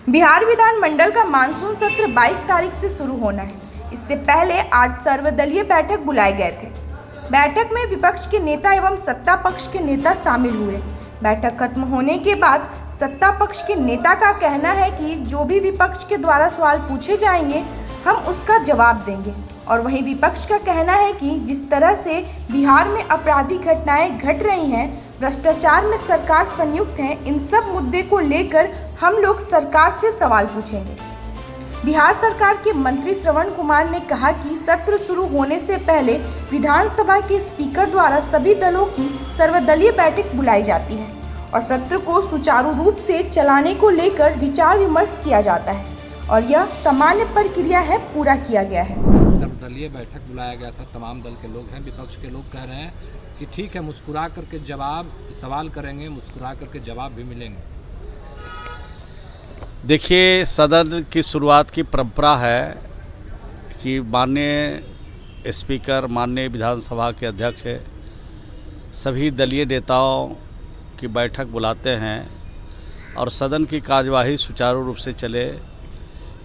बिहार विधानमंडल का मानसून सत्र 22 तारीख से शुरू होना है। इससे पहले आज सर्वदलीय बैठक बुलाए गए थे। बैठक में विपक्ष के नेता एवं सत्ता पक्ष के नेता शामिल हुए। बैठक खत्म होने के बाद सत्ता पक्ष के नेता का कहना है कि जो भी विपक्ष के द्वारा सवाल पूछे जाएंगे हम उसका जवाब देंगे, और वहीं विपक्ष का कहना है कि जिस तरह से बिहार में आपराधिक घटनाएं घट रही हैं, भ्रष्टाचार में सरकार संयुक्त है, इन सब मुद्दे को लेकर हम लोग सरकार से सवाल पूछेंगे। बिहार सरकार के मंत्री श्रवण कुमार ने कहा कि सत्र शुरू होने से पहले विधानसभा के स्पीकर द्वारा सभी दलों की सर्वदलीय बैठक बुलाई जाती है और सत्र को सुचारू रूप से चलाने को लेकर विचार विमर्श किया जाता है, और यह सामान्य प्रक्रिया है, पूरा किया गया है। सर्वदलीय बैठक बुलाया गया था, तमाम दल के लोग हैं। विपक्ष के लोग कह रहे हैं कि ठीक है, मुस्कुरा करके जवाब सवाल करेंगे, मुस्कुरा करके जवाब भी मिलेंगे। देखिए, सदन की शुरुआत की परंपरा है कि माननीय स्पीकर, माननीय विधानसभा के अध्यक्ष सभी दलीय नेताओं की बैठक बुलाते हैं और सदन की कार्यवाही सुचारू रूप से चले,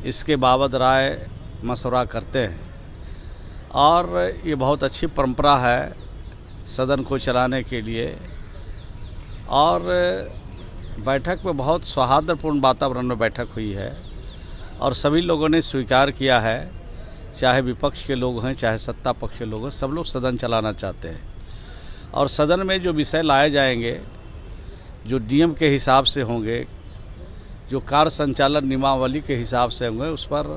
इसके बाबत राय मशवरा करते हैं। और ये बहुत अच्छी परंपरा है सदन को चलाने के लिए। और बैठक में बहुत सौहार्दपूर्ण वातावरण में बैठक हुई है और सभी लोगों ने स्वीकार किया है, चाहे विपक्ष के लोग हैं चाहे सत्ता पक्ष के लोग हैं, सब लोग सदन चलाना चाहते हैं। और सदन में जो विषय लाए जाएंगे, जो नियम के हिसाब से होंगे, जो कार्य संचालन नियमावली के हिसाब से होंगे, उस पर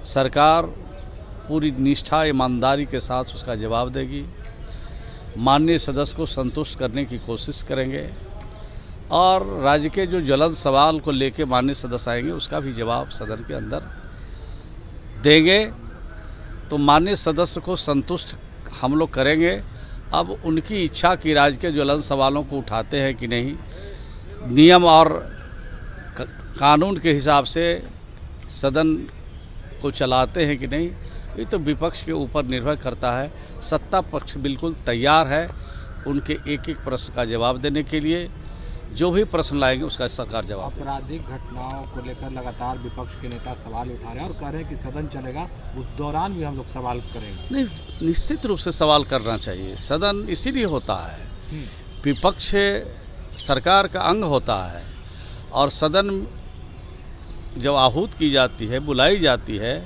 सरकार पूरी निष्ठा ईमानदारी के साथ उसका जवाब देगी। माननीय सदस्य को संतुष्ट करने की कोशिश करेंगे और राज्य के जो ज्वलंत सवाल को लेके माननीय सदस्य आएंगे उसका भी जवाब सदन के अंदर देंगे। तो माननीय सदस्य को संतुष्ट हम लोग करेंगे। अब उनकी इच्छा कि राज्य के ज्वलंत सवालों को उठाते हैं कि नहीं, नियम और कानून के हिसाब से सदन को चलाते हैं कि नहीं, ये तो विपक्ष के ऊपर निर्भर करता है। सत्ता पक्ष बिल्कुल तैयार है उनके एक एक प्रश्न का जवाब देने के लिए। जो भी प्रश्न लाएंगे उसका सरकार जवाब देगी। आपराधिक घटनाओं को लेकर लगातार विपक्ष के नेता सवाल उठा रहे हैं और कह रहे हैं कि सदन चलेगा, उस दौरान भी हम लोग सवाल करेंगे। नहीं, निश्चित रूप से सवाल करना चाहिए। सदन इसीलिए होता है, विपक्ष सरकार का अंग होता है, और सदन जब आहूत की जाती है, बुलाई जाती है,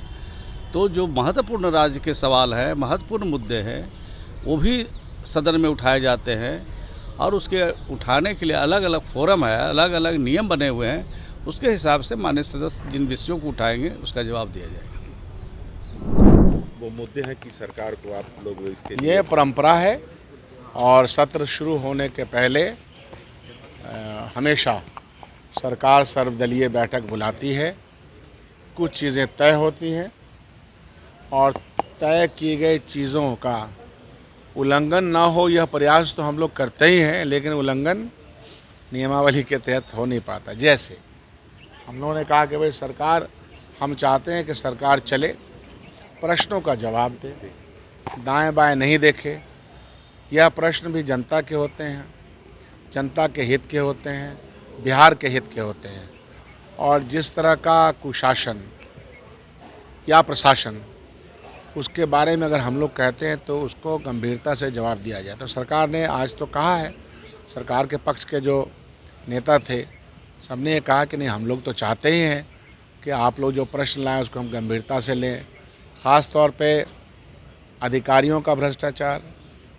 तो जो महत्वपूर्ण राज्य के सवाल हैं, महत्वपूर्ण मुद्दे हैं, वो भी सदन में उठाए जाते हैं। और उसके उठाने के लिए अलग अलग फोरम है, अलग अलग नियम बने हुए हैं, उसके हिसाब से माननीय सदस्य जिन विषयों को उठाएंगे उसका जवाब दिया जाएगा। वो मुद्दे हैं कि सरकार को आप लोग इसके लिए ये परंपरा है और सत्र शुरू होने के पहले हमेशा सरकार सर्वदलीय बैठक बुलाती है। कुछ चीज़ें तय होती हैं और तय की गई चीज़ों का उल्लंघन ना हो, यह प्रयास तो हम लोग करते ही हैं, लेकिन उल्लंघन नियमावली के तहत हो नहीं पाता। जैसे हम लोगों ने कहा कि भाई सरकार, हम चाहते हैं कि सरकार चले, प्रश्नों का जवाब दे, दाएं बाएं नहीं देखे। यह प्रश्न भी जनता के होते हैं, जनता के हित के होते हैं, बिहार के हित के होते हैं। और जिस तरह का कुशासन या प्रशासन, उसके बारे में अगर हम लोग कहते हैं तो उसको गंभीरता से जवाब दिया जाए। तो सरकार ने आज तो कहा है, सरकार के पक्ष के जो नेता थे सबने ये कहा कि नहीं, हम लोग तो चाहते ही हैं कि आप लोग जो प्रश्न लाएं उसको हम गंभीरता से लें। ख़ास तौर पे अधिकारियों का भ्रष्टाचार,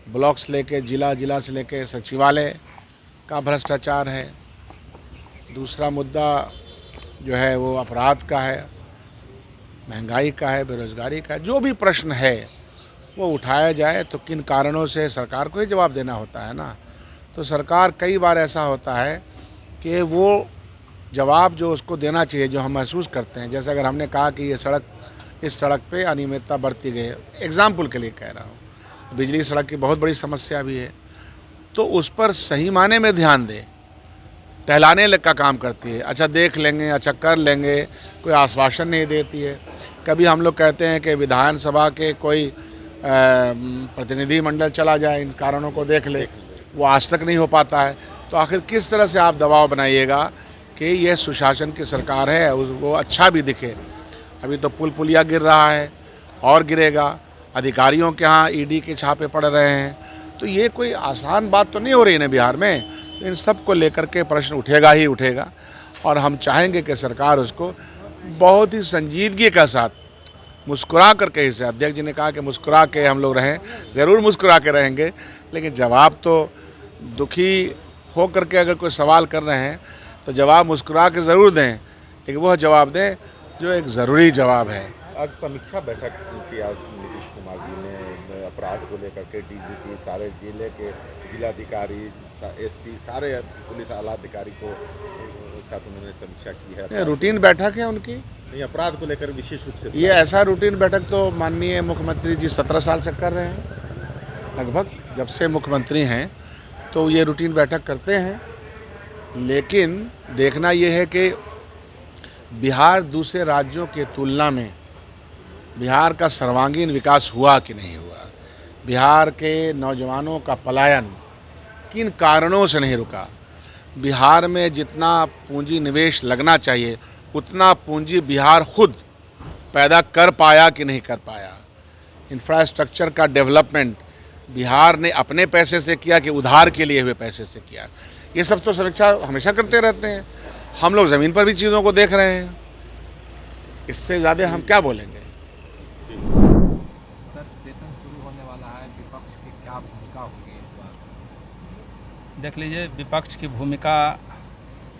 ब्लॉक से लेके जिला से लेके सचिवालय का भ्रष्टाचार है। दूसरा मुद्दा जो है वो अपराध का है, महंगाई का है, बेरोजगारी का। जो भी प्रश्न है वो उठाया जाए। तो किन कारणों से सरकार को ही जवाब देना होता है ना। तो सरकार कई बार ऐसा होता है कि वो जवाब जो उसको देना चाहिए, जो हम महसूस करते हैं, जैसे अगर हमने कहा कि इस सड़क पे अनियमितता बढ़ती गई, एग्जाम्पल के लिए कह रहा हूँ, बिजली सड़क की बहुत बड़ी समस्या भी है, तो उस पर सही माने में ध्यान दें। टहलाने का काम करती है, अच्छा देख लेंगे, अच्छा कर लेंगे, कोई आश्वासन नहीं देती है। कभी हम लोग कहते हैं कि विधानसभा के कोई प्रतिनिधि मंडल चला जाए, इन कारणों को देख ले, वो आज तक नहीं हो पाता है। तो आखिर किस तरह से आप दबाव बनाइएगा कि यह सुशासन की सरकार है, वो अच्छा भी दिखे। अभी तो पुल पुलिया गिर रहा है और गिरेगा, अधिकारियों के यहाँ ईडी के छापे पड़ रहे हैं, तो ये कोई आसान बात तो नहीं हो रही है बिहार में। इन सब को लेकर के प्रश्न उठेगा ही उठेगा और हम चाहेंगे कि सरकार उसको बहुत ही संजीदगी के साथ मुस्कुरा करके, इसे अध्यक्ष जी ने कहा कि मुस्कुरा के हम लोग रहें, ज़रूर मुस्कुरा के रहेंगे, लेकिन जवाब तो दुखी हो करके अगर कोई सवाल कर रहे हैं तो जवाब मुस्कुरा के ज़रूर दें, लेकिन वह जवाब दें जो एक ज़रूरी जवाब है। आज समीक्षा बैठक की आज नीतीश कुमार जी ने अपराध को लेकर के डीजीपी, सारे जिले के जिलाधिकारी, एसपी, सारे पुलिस आला अधिकारी को साथ उन्होंने समीक्षा की है। ये रूटीन बैठक है उनकी, नहीं अपराध को लेकर विशेष रूप से ये ऐसा रूटीन बैठक तो माननीय मुख्यमंत्री जी 17 साल से कर रहे हैं, लगभग जब से मुख्यमंत्री हैं तो ये रूटीन बैठक करते हैं। लेकिन देखना ये है कि बिहार दूसरे राज्यों के तुलना में बिहार का सर्वांगीण विकास हुआ कि नहीं हुआ, बिहार के नौजवानों का पलायन किन कारणों से नहीं रुका, बिहार में जितना पूंजी निवेश लगना चाहिए उतना पूंजी बिहार खुद पैदा कर पाया कि नहीं कर पाया, इंफ्रास्ट्रक्चर का डेवलपमेंट बिहार ने अपने पैसे से किया कि उधार के लिए हुए पैसे से किया, ये सब तो समीक्षा हमेशा करते रहते हैं। हम लोग ज़मीन पर भी चीज़ों को देख रहे हैं, इससे ज़्यादा हम क्या बोलेंगे। सर, वेतन शुरू होने वाला है, विपक्ष की क्या भूमिका होगी इस बार? देख लीजिए, विपक्ष की भूमिका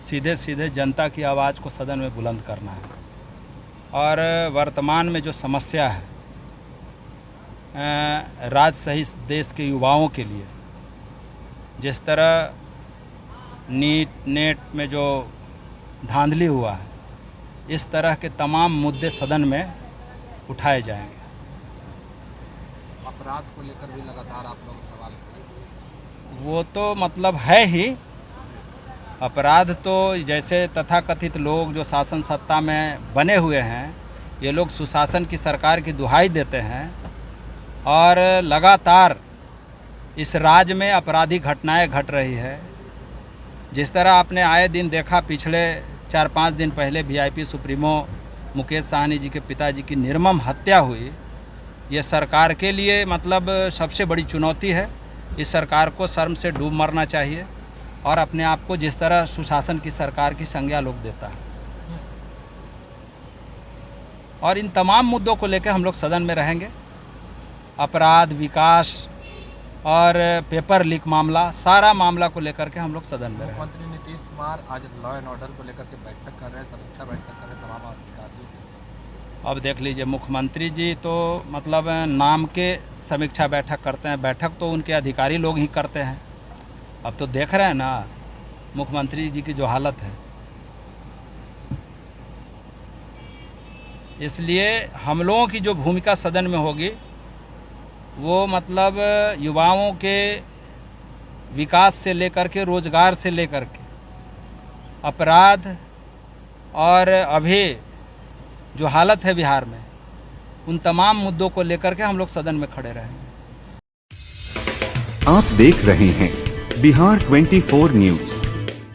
सीधे सीधे जनता की आवाज़ को सदन में बुलंद करना है और वर्तमान में जो समस्या है राज्य सहित देश के युवाओं के लिए, जिस तरह नीट नेट में जो धांधली हुआ है, इस तरह के तमाम मुद्दे सदन में उठाए जाएंगे। अपराध को लेकर भी लगातार आप लोग सवाल करें। वो तो मतलब है ही, अपराध तो जैसे तथाकथित लोग जो शासन सत्ता में बने हुए हैं, ये लोग सुशासन की सरकार की दुहाई देते हैं और लगातार इस राज्य में आपराधिक घटनाएं घट रही है। जिस तरह आपने आए दिन देखा, पिछले 4-5 दिन पहले वीआईपी सुप्रीमो मुकेश साहनी जी के पिताजी की निर्मम हत्या हुई, ये सरकार के लिए मतलब सबसे बड़ी चुनौती है। इस सरकार को शर्म से डूब मरना चाहिए और अपने आप को जिस तरह सुशासन की सरकार की संज्ञा लोग देता है। और इन तमाम मुद्दों को लेकर हम लोग सदन में रहेंगे। अपराध, विकास और पेपर लीक मामला, सारा मामला को लेकर के हम लोग सदन में रहेंगे। मुख्यमंत्री नीतीश कुमार आज लॉ एंड ऑर्डर को लेकर के बैठक कर रहे हैं, समीक्षा बैठक कर रहे हैं तमाम अधिकारियों की। अब देख लीजिए, मुख्यमंत्री जी तो मतलब नाम के समीक्षा बैठक करते हैं, बैठक तो उनके अधिकारी लोग ही करते हैं। अब तो देख रहे हैं ना मुख्यमंत्री जी की जो हालत है, इसलिए हम लोगों की जो भूमिका सदन में होगी वो मतलब युवाओं के विकास से लेकर के, रोजगार से लेकर के, अपराध और अभी जो हालत है बिहार में, उन तमाम मुद्दों को लेकर के हम लोग सदन में खड़े रहेंगे। आप देख रहे हैं बिहार 24 न्यूज़।